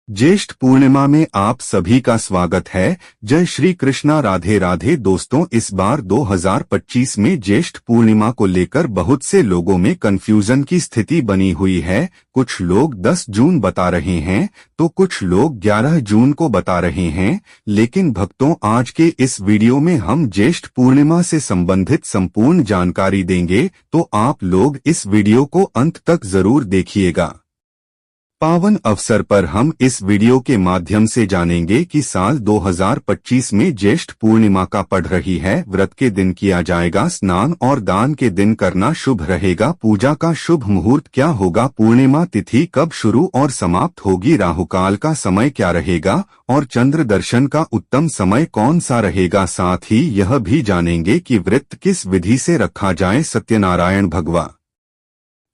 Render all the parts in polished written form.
ज्येष्ठ पूर्णिमा में आप सभी का स्वागत है। जय श्री कृष्णा, राधे राधे। दोस्तों, इस बार 2025 में ज्येष्ठ पूर्णिमा को लेकर बहुत से लोगों में कंफ्यूजन की स्थिति बनी हुई है। कुछ लोग 10 जून बता रहे हैं तो कुछ लोग 11 जून को बता रहे हैं। लेकिन भक्तों, आज के इस वीडियो में हम ज्येष्ठ पूर्णिमा से संबंधित संपूर्ण जानकारी देंगे, तो आप लोग इस वीडियो को अंत तक जरूर देखिएगा। पावन अवसर पर हम इस वीडियो के माध्यम से जानेंगे कि साल 2025 में ज्येष्ठ पूर्णिमा का पड़ रही है। व्रत के दिन किया जाएगा स्नान और दान के दिन करना शुभ रहेगा। पूजा का शुभ मुहूर्त क्या होगा, पूर्णिमा तिथि कब शुरू और समाप्त होगी, राहुकाल का समय क्या रहेगा और चंद्र दर्शन का उत्तम समय कौन सा रहेगा। साथ ही यह भी जानेंगे कि व्रत किस विधि से रखा जाए, सत्यनारायण भगवान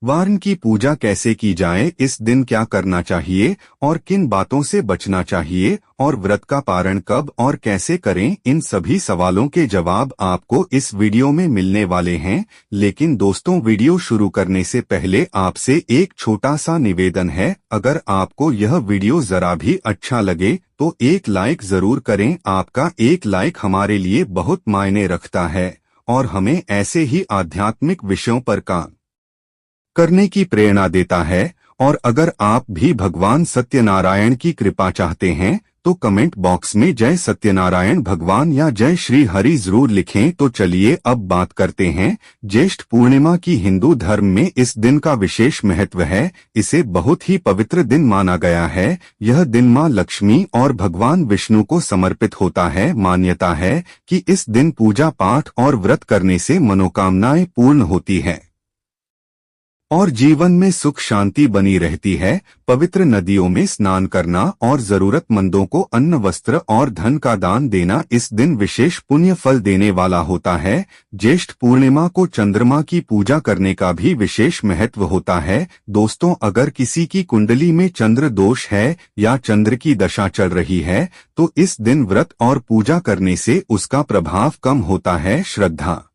वारण की पूजा कैसे की जाए, इस दिन क्या करना चाहिए और किन बातों से बचना चाहिए, और व्रत का पारण कब और कैसे करें, इन सभी सवालों के जवाब आपको इस वीडियो में मिलने वाले हैं। लेकिन दोस्तों, वीडियो शुरू करने से पहले आपसे एक छोटा सा निवेदन है। अगर आपको यह वीडियो जरा भी अच्छा लगे तो एक लाइक जरूर करें। आपका एक लाइक हमारे लिए बहुत मायने रखता है और हमें ऐसे ही आध्यात्मिक विषयों पर काम करने की प्रेरणा देता है। और अगर आप भी भगवान सत्यनारायण की कृपा चाहते हैं तो कमेंट बॉक्स में जय सत्यनारायण भगवान या जय श्री हरि जरूर लिखें। तो चलिए अब बात करते हैं ज्येष्ठ पूर्णिमा की। हिंदू धर्म में इस दिन का विशेष महत्व है। इसे बहुत ही पवित्र दिन माना गया है। यह दिन मां लक्ष्मी और भगवान विष्णु को समर्पित होता है। मान्यता है कि इस दिन पूजा पाठ और व्रत करने से मनोकामनाएं पूर्ण होती है और जीवन में सुख शांति बनी रहती है। पवित्र नदियों में स्नान करना और जरूरतमंदों को अन्न, वस्त्र और धन का दान देना इस दिन विशेष पुण्य फल देने वाला होता है। ज्येष्ठ पूर्णिमा को चंद्रमा की पूजा करने का भी विशेष महत्व होता है। दोस्तों, अगर किसी की कुंडली में चंद्र दोष है या चंद्र की दशा चल रही है तो इस दिन व्रत और पूजा करने से उसका प्रभाव कम होता है। श्रद्धा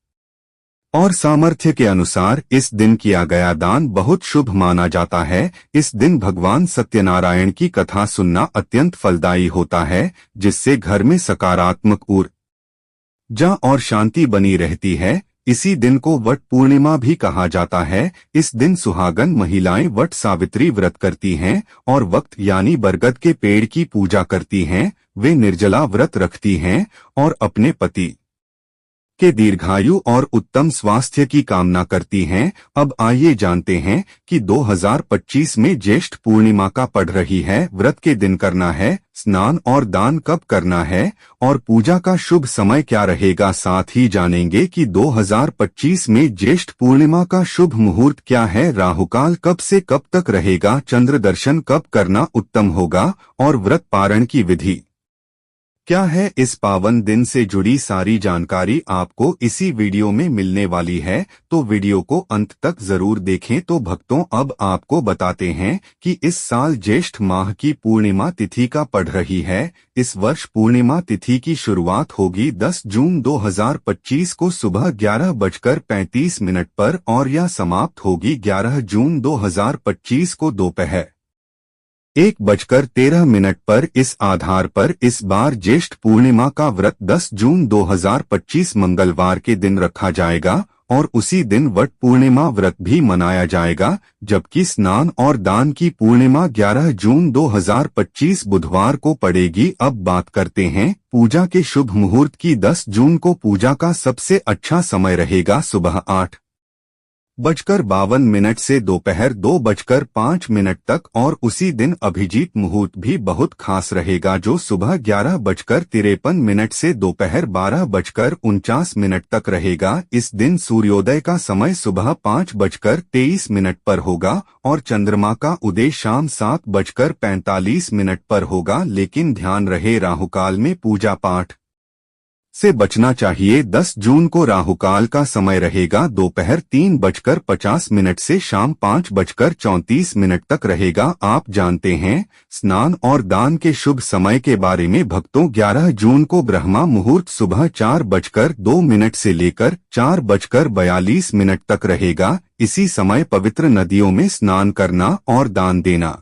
और सामर्थ्य के अनुसार इस दिन किया गया दान बहुत शुभ माना जाता है। इस दिन भगवान सत्यनारायण की कथा सुनना अत्यंत फलदायी होता है, जिससे घर में सकारात्मक ऊर्जा और शांति बनी रहती है। इसी दिन को वट पूर्णिमा भी कहा जाता है। इस दिन सुहागन महिलाएं वट सावित्री व्रत करती हैं और वक्त यानी बरगद के पेड़ की पूजा करती हैं। वे निर्जला व्रत रखती हैं और अपने पति के दीर्घायु और उत्तम स्वास्थ्य की कामना करती हैं। अब आइए जानते हैं कि 2025 में ज्येष्ठ पूर्णिमा का पड़ रही है। व्रत के दिन करना है, स्नान और दान कब करना है और पूजा का शुभ समय क्या रहेगा। साथ ही जानेंगे कि 2025 में ज्येष्ठ पूर्णिमा का शुभ मुहूर्त क्या है, राहुकाल कब से कब तक रहेगा, चंद्र दर्शन कब करना उत्तम होगा और व्रत पारण की विधि क्या है। इस पावन दिन से जुड़ी सारी जानकारी आपको इसी वीडियो में मिलने वाली है, तो वीडियो को अंत तक जरूर देखें। तो भक्तों, अब आपको बताते हैं कि इस साल ज्येष्ठ माह की पूर्णिमा तिथि का पड़ रही है। इस वर्ष पूर्णिमा तिथि की शुरुआत होगी 10 जून 2025 को सुबह 11:35 पर और यह समाप्त होगी 11 जून 2025 को दोपहर 1:13 पर। इस आधार पर इस बार ज्येष्ठ पूर्णिमा का व्रत 10 जून 2025 मंगलवार के दिन रखा जाएगा और उसी दिन वट पूर्णिमा व्रत भी मनाया जाएगा, जबकि स्नान और दान की पूर्णिमा 11 जून 2025 बुधवार को पड़ेगी। अब बात करते हैं पूजा के शुभ मुहूर्त की। 10 जून को पूजा का सबसे अच्छा समय रहेगा सुबह 8:52 से दोपहर 2:05 तक और उसी दिन अभिजीत मुहूर्त भी बहुत खास रहेगा, जो सुबह 11:53 से दोपहर 12:49 तक रहेगा। इस दिन सूर्योदय का समय सुबह 5:23 पर होगा और चंद्रमा का उदय शाम 7:45 पर होगा। लेकिन ध्यान रहे, राहुकाल में पूजा पाठ से बचना चाहिए। 10 जून को राहुकाल का समय रहेगा दोपहर 3:50 से शाम 5:34 तक रहेगा। आप जानते हैं स्नान और दान के शुभ समय के बारे में भक्तों। 11 जून को ब्रह्मा मुहूर्त सुबह 4:02 से लेकर 4:42 तक रहेगा। इसी समय पवित्र नदियों में स्नान करना और दान देना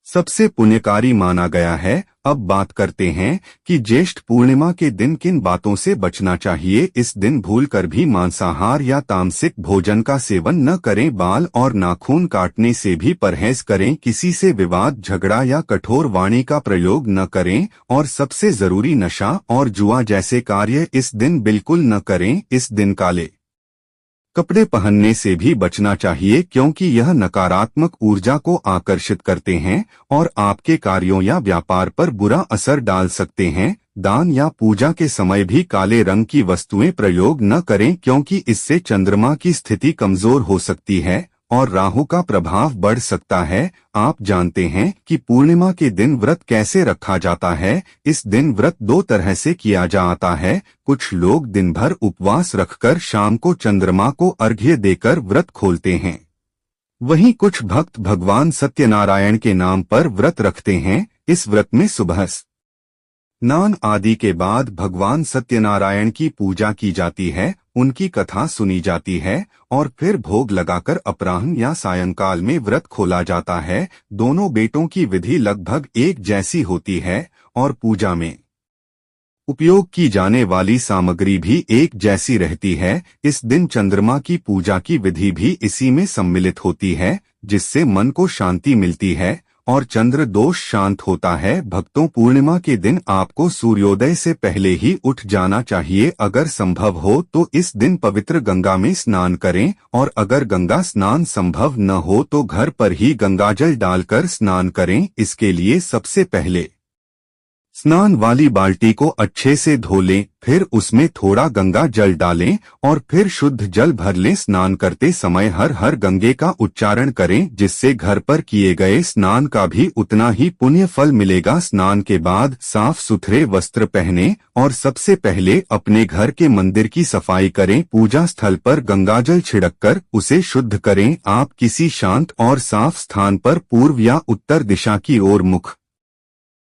सबसे पुण्यकारी माना गया है। अब बात करते हैं कि ज्येष्ठ पूर्णिमा के दिन किन बातों से बचना चाहिए। इस दिन भूलकर भी मांसाहार या तामसिक भोजन का सेवन न करें। बाल और नाखून काटने से भी परहेज करें। किसी से विवाद, झगड़ा या कठोर वाणी का प्रयोग न करें। और सबसे जरूरी, नशा और जुआ जैसे कार्य इस दिन बिल्कुल न करें। इस दिन काले कपड़े पहनने से भी बचना चाहिए, क्योंकि यह नकारात्मक ऊर्जा को आकर्षित करते हैं और आपके कार्यों या व्यापार पर बुरा असर डाल सकते हैं। दान या पूजा के समय भी काले रंग की वस्तुएं प्रयोग न करें, क्योंकि इससे चंद्रमा की स्थिति कमजोर हो सकती है और राहु का प्रभाव बढ़ सकता है। आप जानते हैं कि पूर्णिमा के दिन व्रत कैसे रखा जाता है। इस दिन व्रत दो तरह से किया जाता है। कुछ लोग दिन भर उपवास रखकर शाम को चंद्रमा को अर्घ्य देकर व्रत खोलते हैं। वहीं कुछ भक्त भगवान सत्यनारायण के नाम पर व्रत रखते हैं। इस व्रत में सुबह स्नान आदि के बाद भगवान सत्यनारायण की पूजा की जाती है, उनकी कथा सुनी जाती है और फिर भोग लगाकर अपराह्न या सायंकाल में व्रत खोला जाता है। दोनों बेटों की विधि लगभग एक जैसी होती है और पूजा में उपयोग की जाने वाली सामग्री भी एक जैसी रहती है। इस दिन चंद्रमा की पूजा की विधि भी इसी में सम्मिलित होती है, जिससे मन को शांति मिलती है और चंद्र दोष शांत होता है। भक्तों, पूर्णिमा के दिन आपको सूर्योदय से पहले ही उठ जाना चाहिए। अगर संभव हो तो इस दिन पवित्र गंगा में स्नान करें और अगर गंगा स्नान संभव न हो तो घर पर ही गंगाजल डालकर स्नान करें। इसके लिए सबसे पहले स्नान वाली बाल्टी को अच्छे से धो लें, फिर उसमें थोड़ा गंगा जल डालें और फिर शुद्ध जल भर लें। स्नान करते समय हर हर गंगे का उच्चारण करें, जिससे घर पर किए गए स्नान का भी उतना ही पुण्य फल मिलेगा। स्नान के बाद साफ सुथरे वस्त्र पहनें और सबसे पहले अपने घर के मंदिर की सफाई करें। पूजा स्थल पर गंगाजल छिड़ककर उसे शुद्ध करें। आप किसी शांत और साफ स्थान पर पूर्व या उत्तर दिशा की ओर मुख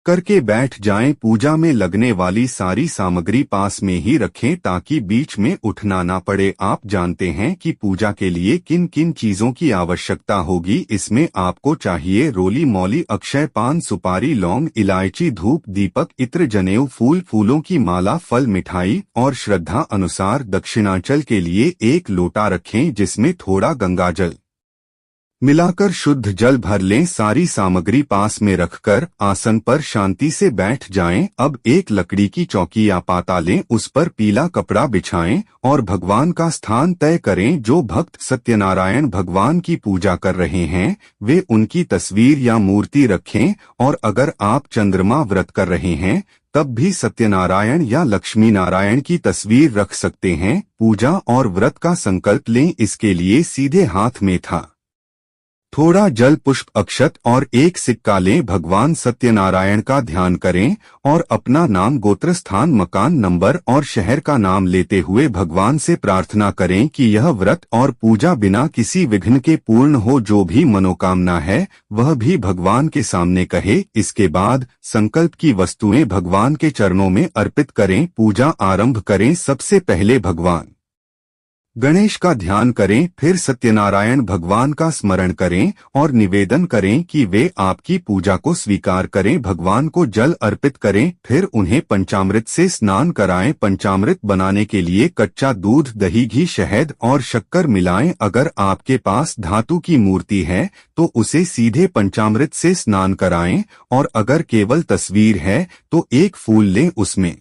करके बैठ जाएं। पूजा में लगने वाली सारी सामग्री पास में ही रखें ताकि बीच में उठना ना पड़े। आप जानते हैं कि पूजा के लिए किन किन चीजों की आवश्यकता होगी। इसमें आपको चाहिए रोली मौली, अक्षय पान, सुपारी, लौंग, इलायची, धूप, दीपक, इत्र, जनेऊ, फूल, फूलों की माला, फल, मिठाई और श्रद्धा अनुसार दक्षिणांचल के लिए एक लोटा रखें, जिसमें थोड़ा गंगाजल मिलाकर शुद्ध जल भर लें। सारी सामग्री पास में रखकर आसन पर शांति से बैठ जाएं। अब एक लकड़ी की चौकी या पाता लें, उस पर पीला कपड़ा बिछाएं और भगवान का स्थान तय करें। जो भक्त सत्यनारायण भगवान की पूजा कर रहे हैं वे उनकी तस्वीर या मूर्ति रखें और अगर आप चंद्रमा व्रत कर रहे हैं तब भी सत्यनारायण या लक्ष्मी नारायण की तस्वीर रख सकते हैं। पूजा और व्रत का संकल्प लें। इसके लिए सीधे हाथ में थोड़ा जल, पुष्प, अक्षत और एक सिक्का लें। भगवान सत्यनारायण का ध्यान करें और अपना नाम, गोत्र, स्थान, मकान नंबर और शहर का नाम लेते हुए भगवान से प्रार्थना करें कि यह व्रत और पूजा बिना किसी विघ्न के पूर्ण हो। जो भी मनोकामना है वह भी भगवान के सामने कहे। इसके बाद संकल्प की वस्तुएं भगवान के चरणों में अर्पित करें। पूजा आरंभ करें। सबसे पहले भगवान गणेश का ध्यान करें, फिर सत्यनारायण भगवान का स्मरण करें और निवेदन करें कि वे आपकी पूजा को स्वीकार करें। भगवान को जल अर्पित करें, फिर उन्हें पंचामृत से स्नान कराएं। पंचामृत बनाने के लिए कच्चा दूध, दही, घी, शहद और शक्कर मिलाएं। अगर आपके पास धातु की मूर्ति है तो उसे सीधे पंचामृत से स्नान कराएं और अगर केवल तस्वीर है तो एक फूल लें, उसमें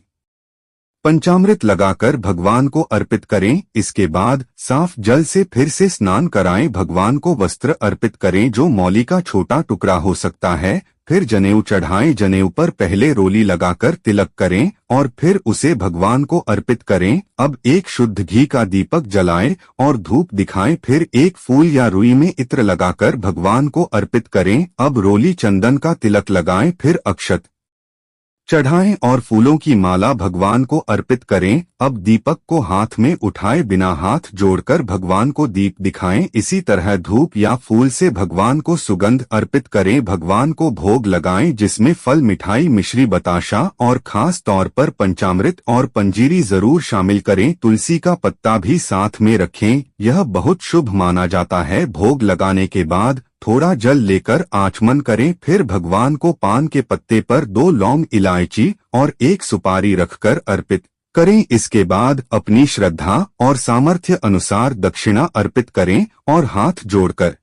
पंचामृत लगाकर भगवान को अर्पित करें। इसके बाद साफ जल से फिर से स्नान कराएं। भगवान को वस्त्र अर्पित करें जो मौली का छोटा टुकड़ा हो सकता है। फिर जनेऊ चढ़ाएं। जनेऊ पर पहले रोली लगाकर तिलक करें और फिर उसे भगवान को अर्पित करें। अब एक शुद्ध घी का दीपक जलाएं और धूप दिखाएं। फिर एक फूल या रुई में इत्र लगाकर भगवान को अर्पित करें। अब रोली चंदन का तिलक लगाएं, फिर अक्षत चढ़ाएं और फूलों की माला भगवान को अर्पित करें। अब दीपक को हाथ में उठाए बिना हाथ जोड़कर भगवान को दीप दिखाएं। इसी तरह धूप या फूल से भगवान को सुगंध अर्पित करें। भगवान को भोग लगाएं, जिसमें फल, मिठाई, मिश्री, बताशा और खास तौर पर पंचामृत और पंजीरी जरूर शामिल करें। तुलसी का पत्ता भी साथ में रखें, यह बहुत शुभ माना जाता है। भोग लगाने के बाद थोड़ा जल लेकर आचमन करें। फिर भगवान को पान के पत्ते पर 2 लौंग, इलायची और 1 सुपारी रखकर अर्पित करें। इसके बाद अपनी श्रद्धा और सामर्थ्य अनुसार दक्षिणा अर्पित करें और हाथ जोड़कर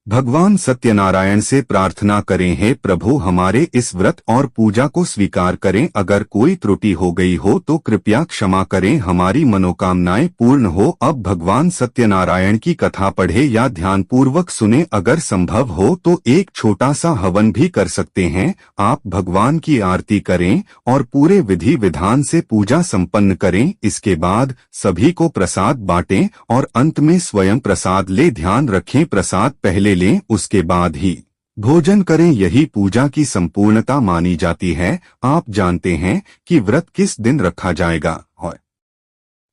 भगवान सत्यनारायण से प्रार्थना करें, हे प्रभु हमारे इस व्रत और पूजा को स्वीकार करें। अगर कोई त्रुटि हो गई हो तो कृपया क्षमा करें, हमारी मनोकामनाएं पूर्ण हो। अब भगवान सत्यनारायण की कथा पढ़े या ध्यानपूर्वक सुने। अगर संभव हो तो एक छोटा सा हवन भी कर सकते हैं। आप भगवान की आरती करें और पूरे विधि विधान से पूजा संपन्न करें। इसके बाद सभी को प्रसाद बांटें और अंत में स्वयं प्रसाद ले। ध्यान रखें, प्रसाद पहले लें, उसके बाद ही भोजन करें। यही पूजा की संपूर्णता मानी जाती है। आप जानते हैं कि व्रत किस दिन रखा जाएगा और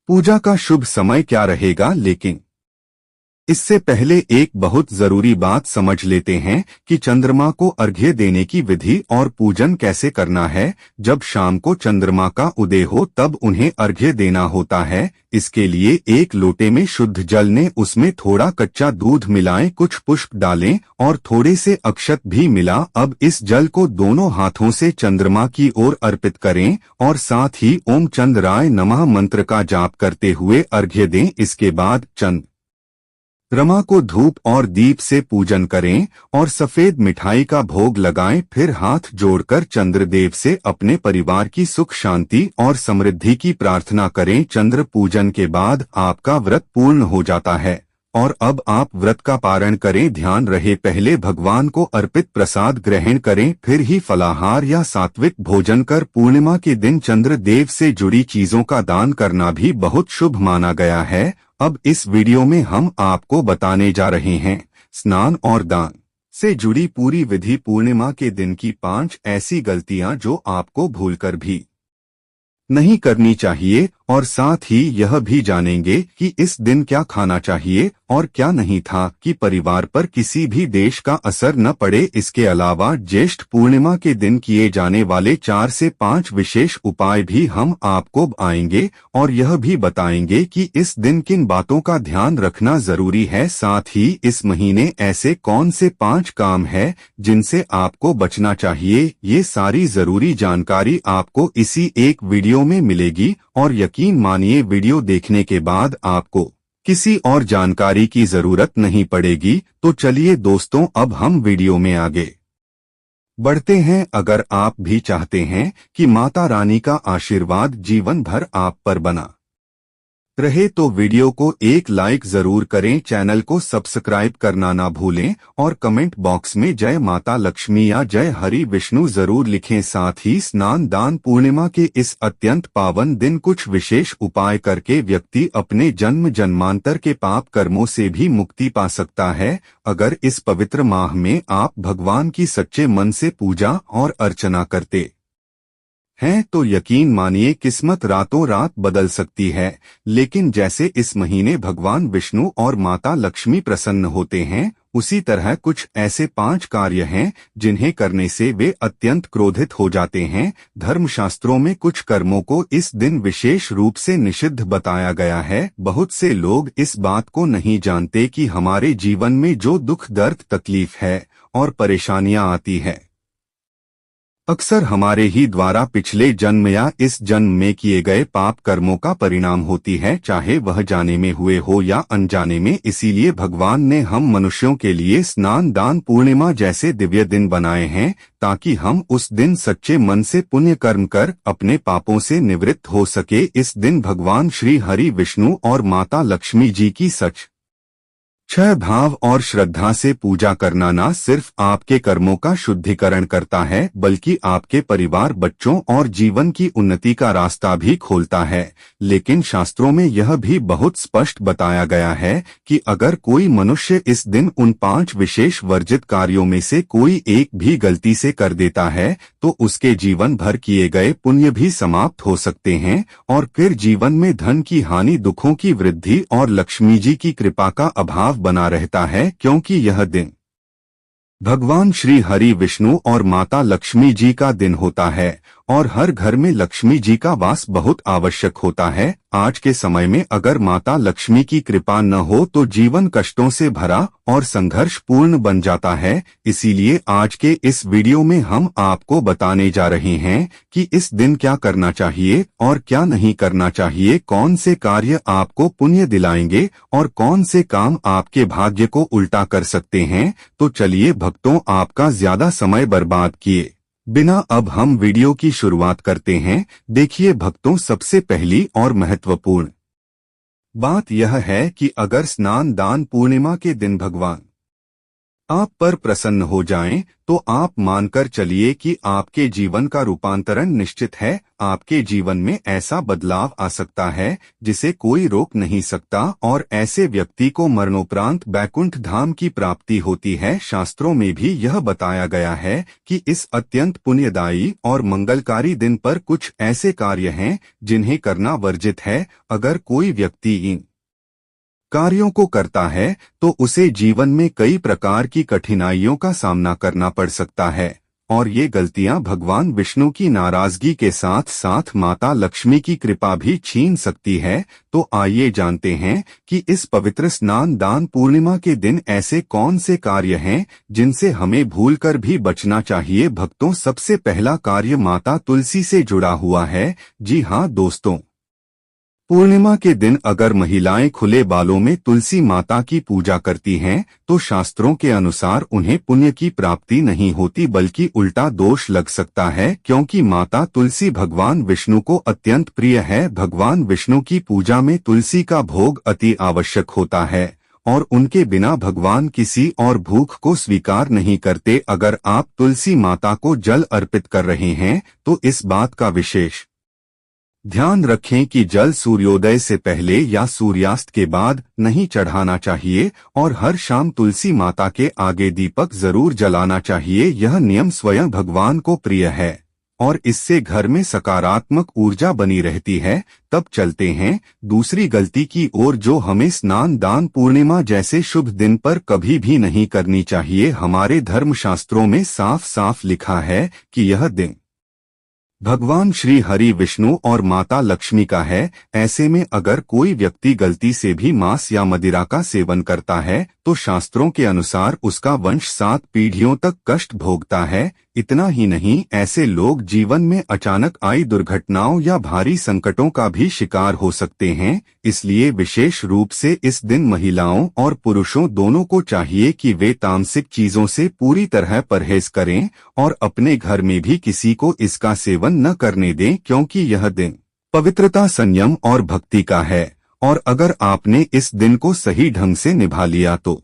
पूजा का शुभ समय क्या रहेगा, लेकिन इससे पहले एक बहुत जरूरी बात समझ लेते हैं कि चंद्रमा को अर्घ्य देने की विधि और पूजन कैसे करना है। जब शाम को चंद्रमा का उदय हो तब उन्हें अर्घ्य देना होता है। इसके लिए 1 लोटे में शुद्ध जल लें, उसमें थोड़ा कच्चा दूध मिलाएं, कुछ पुष्प डालें और थोड़े से अक्षत भी मिला। अब इस जल को दोनों हाथों से चंद्रमा की ओर अर्पित करें और साथ ही ओम चंद्राय नमः मंत्र का जाप करते हुए अर्घ्य दें। इसके बाद चंद्रमा को धूप और दीप से पूजन करें और सफेद मिठाई का भोग लगाएं। फिर हाथ जोड़कर चंद्रदेव से अपने परिवार की सुख शांति और समृद्धि की प्रार्थना करें। चंद्र पूजन के बाद आपका व्रत पूर्ण हो जाता है और अब आप व्रत का पारण करें। ध्यान रहे, पहले भगवान को अर्पित प्रसाद ग्रहण करें, फिर ही फलाहार या सात्विक भोजन कर। पूर्णिमा के दिन चंद्र देव से जुड़ी चीजों का दान करना भी बहुत शुभ माना गया है। अब इस वीडियो में हम आपको बताने जा रहे हैं स्नान और दान से जुड़ी पूरी विधि। पूर्णिमा के दिन की 5 ऐसी गलतियां जो आपको भूलकर भी नहीं करनी चाहिए और साथ ही यह भी जानेंगे कि इस दिन क्या खाना चाहिए और क्या नहीं था कि परिवार पर किसी भी देश का असर न पड़े। इसके अलावा ज्येष्ठ पूर्णिमा के दिन किए जाने वाले 4 से 5 विशेष उपाय भी हम आपको आएंगे और यह भी बताएंगे कि इस दिन किन बातों का ध्यान रखना जरूरी है। साथ ही इस महीने ऐसे कौन से 5 काम है जिनसे आपको बचना चाहिए। ये सारी जरूरी जानकारी आपको इसी एक वीडियो में मिलेगी और यकीन मानिए वीडियो देखने के बाद आपको किसी और जानकारी की जरूरत नहीं पड़ेगी। तो चलिए दोस्तों, अब हम वीडियो में आगे बढ़ते हैं। अगर आप भी चाहते हैं कि माता रानी का आशीर्वाद जीवन भर आप पर बना रहे तो वीडियो को एक लाइक जरूर करें, चैनल को सब्सक्राइब करना ना भूलें और कमेंट बॉक्स में जय माता लक्ष्मी या जय हरि विष्णु जरूर लिखें। साथ ही स्नान दान पूर्णिमा के इस अत्यंत पावन दिन कुछ विशेष उपाय करके व्यक्ति अपने जन्म जन्मांतर के पाप कर्मों से भी मुक्ति पा सकता है। अगर इस पवित्र माह में आप भगवान की सच्चे मन से पूजा और अर्चना करते हैं तो यकीन मानिए किस्मत रातों रात बदल सकती है। लेकिन जैसे इस महीने भगवान विष्णु और माता लक्ष्मी प्रसन्न होते हैं, उसी तरह कुछ ऐसे 5 कार्य हैं जिन्हें करने से वे अत्यंत क्रोधित हो जाते हैं। धर्मशास्त्रों में कुछ कर्मों को इस दिन विशेष रूप से निषिद्ध बताया गया है। बहुत से लोग इस बात को नहीं जानते कि हमारे जीवन में जो दुख, दर्द, तकलीफ है और परेशानियां आती है, अक्सर हमारे ही द्वारा पिछले जन्म या इस जन्म में किए गए पाप कर्मों का परिणाम होती है, चाहे वह जाने में हुए हो या अनजाने में। इसीलिए भगवान ने हम मनुष्यों के लिए स्नान दान पूर्णिमा जैसे दिव्य दिन बनाए हैं ताकि हम उस दिन सच्चे मन से पुण्य कर्म कर अपने पापों से निवृत्त हो सके। इस दिन भगवान श्री हरि विष्णु और माता लक्ष्मी जी की क्षय भाव और श्रद्धा से पूजा करना न सिर्फ आपके कर्मों का शुद्धिकरण करता है बल्कि आपके परिवार, बच्चों और जीवन की उन्नति का रास्ता भी खोलता है। लेकिन शास्त्रों में यह भी बहुत स्पष्ट बताया गया है कि अगर कोई मनुष्य इस दिन उन 5 विशेष वर्जित कार्यों में से कोई एक भी गलती से कर देता है तो उसके जीवन भर किए गए पुण्य भी समाप्त हो सकते हैं और फिर जीवन में धन की हानि, दुखों की वृद्धि और लक्ष्मी जी की कृपा का अभाव बना रहता है। क्योंकि यह दिन भगवान श्री हरि विष्णु और माता लक्ष्मी जी का दिन होता है और हर घर में लक्ष्मी जी का वास बहुत आवश्यक होता है। आज के समय में अगर माता लक्ष्मी की कृपा न हो तो जीवन कष्टों से भरा और संघर्ष पूर्ण बन जाता है। इसीलिए आज के इस वीडियो में हम आपको बताने जा रहे हैं कि इस दिन क्या करना चाहिए और क्या नहीं करना चाहिए, कौन से कार्य आपको पुण्य दिलाएंगे और कौन से काम आपके भाग्य को उल्टा कर सकते हैं। तो चलिए भक्तों, आपका ज्यादा समय बर्बाद किए बिना अब हम वीडियो की शुरुआत करते हैं। देखिए भक्तों, सबसे पहली और महत्वपूर्ण बात यह है कि अगर स्नान दान पूर्णिमा के दिन भगवान आप पर प्रसन्न हो जाएं, तो आप मानकर चलिए कि आपके जीवन का रूपांतरण निश्चित है। आपके जीवन में ऐसा बदलाव आ सकता है जिसे कोई रोक नहीं सकता और ऐसे व्यक्ति को मरणोपरांत बैकुंठ धाम की प्राप्ति होती है। शास्त्रों में भी यह बताया गया है कि इस अत्यंत पुण्यदायी और मंगलकारी दिन पर कुछ ऐसे कार्य हैं जिन्हें करना वर्जित है। अगर कोई व्यक्ति इन कार्यों को करता है तो उसे जीवन में कई प्रकार की कठिनाइयों का सामना करना पड़ सकता है और ये गलतियां भगवान विष्णु की नाराजगी के साथ साथ माता लक्ष्मी की कृपा भी छीन सकती है। तो आइए जानते हैं कि इस पवित्र स्नान दान पूर्णिमा के दिन ऐसे कौन से कार्य हैं जिनसे हमें भूलकर भी बचना चाहिए। भक्तों, सबसे पहला कार्य माता तुलसी से जुड़ा हुआ है। जी हाँ दोस्तों, पूर्णिमा के दिन अगर महिलाएं खुले बालों में तुलसी माता की पूजा करती हैं तो शास्त्रों के अनुसार उन्हें पुण्य की प्राप्ति नहीं होती बल्कि उल्टा दोष लग सकता है, क्योंकि माता तुलसी भगवान विष्णु को अत्यंत प्रिय है। भगवान विष्णु की पूजा में तुलसी का भोग अति आवश्यक होता है और उनके बिना भगवान किसी और भूख को स्वीकार नहीं करते। अगर आप तुलसी माता को जल अर्पित कर रहे हैं तो इस बात का विशेष ध्यान रखें कि जल सूर्योदय से पहले या सूर्यास्त के बाद नहीं चढ़ाना चाहिए और हर शाम तुलसी माता के आगे दीपक जरूर जलाना चाहिए। यह नियम स्वयं भगवान को प्रिय है और इससे घर में सकारात्मक ऊर्जा बनी रहती है। तब चलते हैं दूसरी गलती की ओर, जो हमें स्नान दान पूर्णिमा जैसे शुभ दिन पर कभी भी नहीं करनी चाहिए। हमारे धर्मशास्त्रों में साफ साफ लिखा है कि यह दिन भगवान श्री हरि विष्णु और माता लक्ष्मी का है। ऐसे में अगर कोई व्यक्ति गलती से भी मांस या मदिरा का सेवन करता है तो शास्त्रों के अनुसार उसका वंश 7 पीढ़ियों तक कष्ट भोगता है। इतना ही नहीं, ऐसे लोग जीवन में अचानक आई दुर्घटनाओं या भारी संकटों का भी शिकार हो सकते हैं। इसलिए विशेष रूप से इस दिन महिलाओं और पुरुषों दोनों को चाहिए कि वे तामसिक चीजों से पूरी तरह परहेज करें और अपने घर में भी किसी को इसका सेवन न करने दें, क्योंकि यह दिन पवित्रता, संयम और भक्ति का है और अगर आपने इस दिन को सही ढंग से निभा लिया तो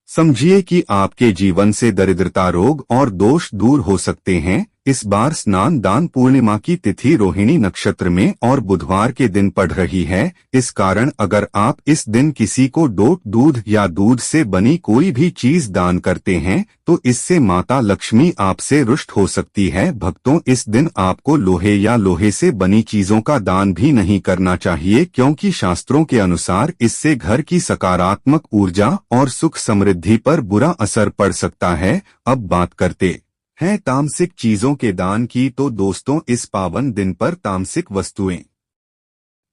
समझिए कि आपके जीवन से दरिद्रता, रोग और दोष दूर हो सकते हैं। इस बार स्नान दान पूर्णिमा की तिथि रोहिणी नक्षत्र में और बुधवार के दिन पड़ रही है। इस कारण अगर आप इस दिन किसी को दूध या दूध से बनी कोई भी चीज दान करते हैं तो इससे माता लक्ष्मी आपसे रुष्ट हो सकती है। भक्तों, इस दिन आपको लोहे या लोहे से बनी चीजों का दान भी नहीं करना चाहिए, क्योंकि शास्त्रों के अनुसार इससे घर की सकारात्मक ऊर्जा और सुख समृद्धि पर बुरा असर पड़ सकता है। अब बात करते हैं तामसिक चीजों के दान की। तो दोस्तों, इस पावन दिन पर तामसिक वस्तुएं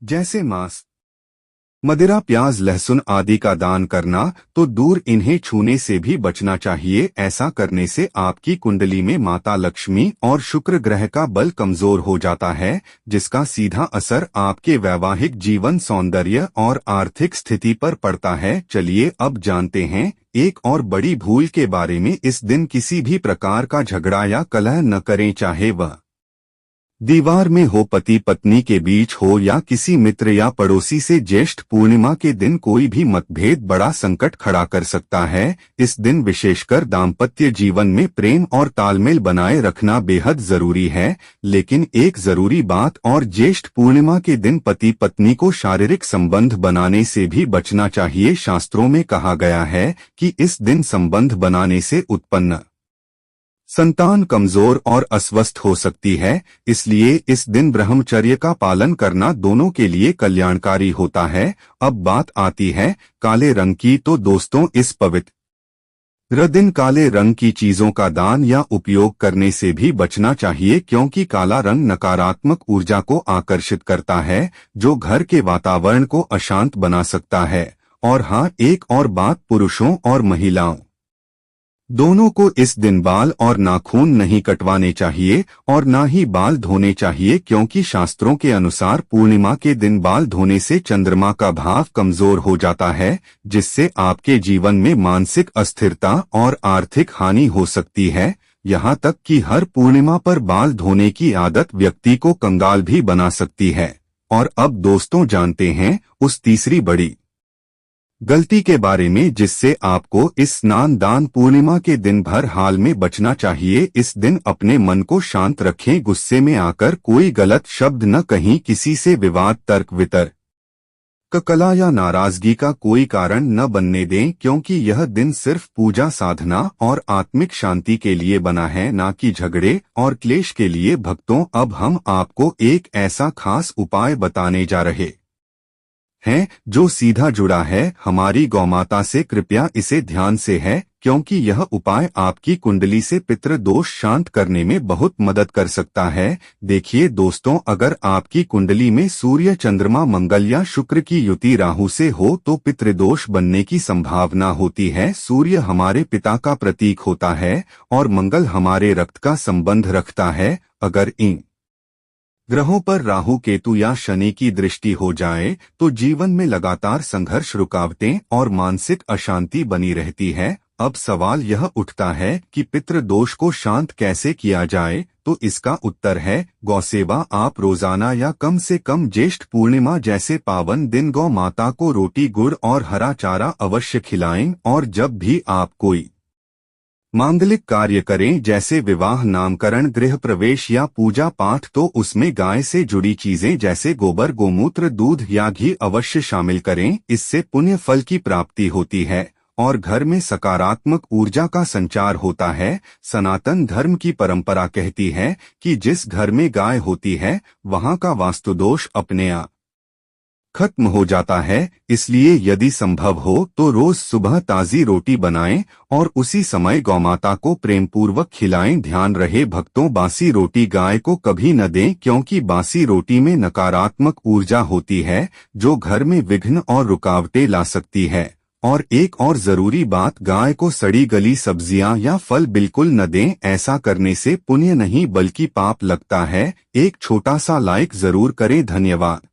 जैसे मांस, मदिरा, प्याज, लहसुन आदि का दान करना तो दूर, इन्हें छूने से भी बचना चाहिए। ऐसा करने से आपकी कुंडली में माता लक्ष्मी और शुक्र ग्रह का बल कमजोर हो जाता है, जिसका सीधा असर आपके वैवाहिक जीवन, सौंदर्य और आर्थिक स्थिति पर पड़ता है। चलिए अब जानते हैं एक और बड़ी भूल के बारे में। इस दिन किसी भी प्रकार का झगड़ा या कलह न करें, चाहे वह दीवार में हो, पति पत्नी के बीच हो या किसी मित्र या पड़ोसी से। ज्येष्ठ पूर्णिमा के दिन कोई भी मतभेद बड़ा संकट खड़ा कर सकता है। इस दिन विशेषकर दाम्पत्य जीवन में प्रेम और तालमेल बनाए रखना बेहद जरूरी है। लेकिन एक जरूरी बात और, ज्येष्ठ पूर्णिमा के दिन पति पत्नी को शारीरिक संबंध बनाने से भी बचना चाहिए। शास्त्रों में कहा गया है कि इस दिन संबंध बनाने से उत्पन्न संतान कमजोर और अस्वस्थ हो सकती है। इसलिए इस दिन ब्रह्मचर्य का पालन करना दोनों के लिए कल्याणकारी होता है। अब बात आती है काले रंग की। तो दोस्तों, इस पवित्र दिन काले रंग की चीजों का दान या उपयोग करने से भी बचना चाहिए क्योंकि काला रंग नकारात्मक ऊर्जा को आकर्षित करता है जो घर के वातावरण को अशांत बना सकता है। और हाँ, एक और बात, पुरुषों और महिलाओं दोनों को इस दिन बाल और नाखून नहीं कटवाने चाहिए और ना ही बाल धोने चाहिए क्योंकि शास्त्रों के अनुसार पूर्णिमा के दिन बाल धोने से चंद्रमा का भाव कमजोर हो जाता है जिससे आपके जीवन में मानसिक अस्थिरता और आर्थिक हानि हो सकती है। यहाँ तक कि हर पूर्णिमा पर बाल धोने की आदत व्यक्ति को कंगाल भी बना सकती है। और अब दोस्तों जानते हैं उस तीसरी बड़ी गलती के बारे में जिससे आपको इस स्नान दान पूर्णिमा के दिन भर हाल में बचना चाहिए। इस दिन अपने मन को शांत रखें, गुस्से में आकर कोई गलत शब्द न कहीं, किसी से विवाद, तर्क वितर्क, कला या नाराजगी का कोई कारण न बनने दें क्योंकि यह दिन सिर्फ पूजा, साधना और आत्मिक शांति के लिए बना है, ना कि झगड़े और क्लेश के लिए। भक्तों, अब हम आपको एक ऐसा खास उपाय बताने जा रहे हैं जो सीधा जुड़ा है हमारी गौमाता से। कृपया इसे ध्यान से है क्योंकि यह उपाय आपकी कुंडली से पितृ दोष शांत करने में बहुत मदद कर सकता है। देखिए दोस्तों, अगर आपकी कुंडली में सूर्य, चंद्रमा, मंगल या शुक्र की युति राहु से हो तो पितृदोष बनने की संभावना होती है। सूर्य हमारे पिता का प्रतीक होता है और मंगल हमारे रक्त का संबंध रखता है। अगर इन ग्रहों पर राहु, केतु या शनि की दृष्टि हो जाए तो जीवन में लगातार संघर्ष, रुकावटें और मानसिक अशांति बनी रहती है। अब सवाल यह उठता है कि पितृ दोष को शांत कैसे किया जाए, तो इसका उत्तर है गौसेवा। आप रोजाना या कम से कम ज्येष्ठ पूर्णिमा जैसे पावन दिन गौ माता को रोटी, गुड़ और हरा चारा अवश्य खिलाएं। और जब भी आप कोई मांगलिक कार्य करें जैसे विवाह, नामकरण, गृह प्रवेश या पूजा पाठ तो उसमें गाय से जुड़ी चीजें जैसे गोबर, गोमूत्र, दूध या घी अवश्य शामिल करें। इससे पुण्य फल की प्राप्ति होती है और घर में सकारात्मक ऊर्जा का संचार होता है। सनातन धर्म की परंपरा कहती है कि जिस घर में गाय होती है वहां का वास्तुदोष अपने आप खत्म हो जाता है। इसलिए यदि संभव हो तो रोज सुबह ताजी रोटी बनाएं और उसी समय गौमाता को प्रेमपूर्वक खिलाएं। ध्यान रहे भक्तों, बासी रोटी गाय को कभी न दें क्योंकि बासी रोटी में नकारात्मक ऊर्जा होती है जो घर में विघ्न और रुकावटें ला सकती है। और एक और जरूरी बात, गाय को सड़ी गली सब्जियां या फल बिल्कुल न दें। ऐसा करने से पुण्य नहीं बल्कि पाप लगता है। एक छोटा सा लाइक जरूर करें। धन्यवाद।